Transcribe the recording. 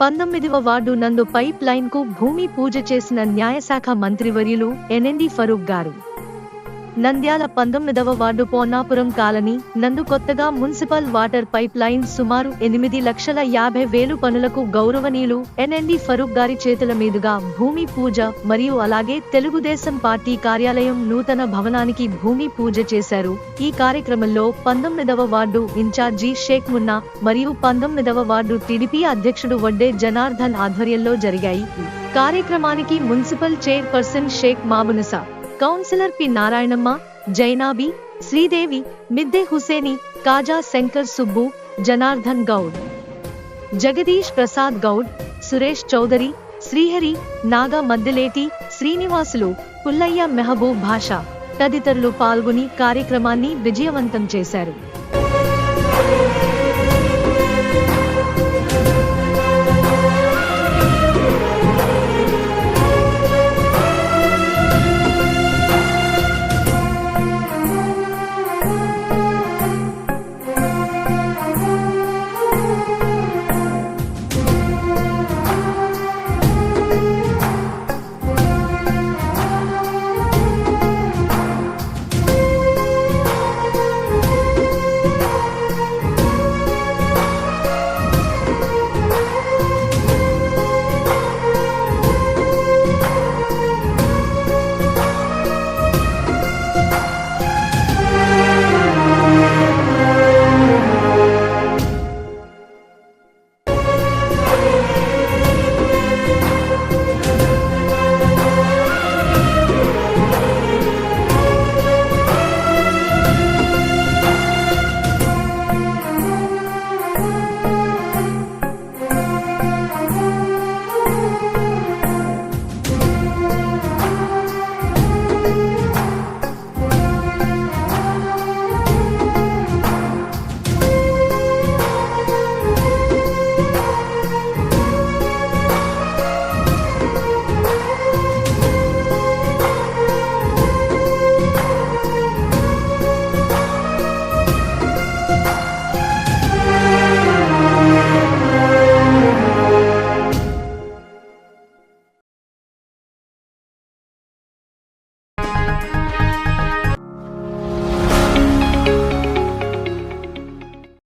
19వ ward నందు pipe line కు భూమి పూజ చేసిన న్యాయశాఖ మంత్రివర్యులు ఎన్ఎండి ఫరూక్ గారు. నంద్యాల 19వ వార్డు పోన్నాపురం కాలనీ నందు కొత్తగా మున్సిపల్ వాటర్ పైప్ లైన్ సుమారు 8,50,000 పనులకు గౌరవనీయులు ఎన్ఎండి ఫరూక్ గారి చేతుల మీదుగా భూమి పూజ మరియు అలాగే తెలుగుదేశం పార్టీ కార్యాలయం నూతన భవనానికి భూమి పూజ చేశారు. ఈ కార్యక్రమంలో 19వ వార్డు ఇన్ఛార్జి షేక్ మున్నా మరియు 19వ వార్డు టీడీపీ అధ్యక్షుడు వడ్డే జనార్దన్ ఆధ్వర్యంలో జరిగాయి. కార్యక్రమానికి municipal chairperson Sheikh Mamunisa, councillor P Narayanamma, Jainabi, Sridevi, Midde Huseni, కాజా శంకర్ సుబ్బు, జనార్దన్ గౌడ్, జగదీష్ ప్రసాద్ గౌడ్, సురేష్ చౌదరి, శ్రీహరి, నాగా మద్దిలేటి, శ్రీనివాసులు, పుల్లయ్య, మెహబూబ్ భాషా తదితరులు పాల్గొని కార్యక్రమాన్ని విజయవంతం చేశారు.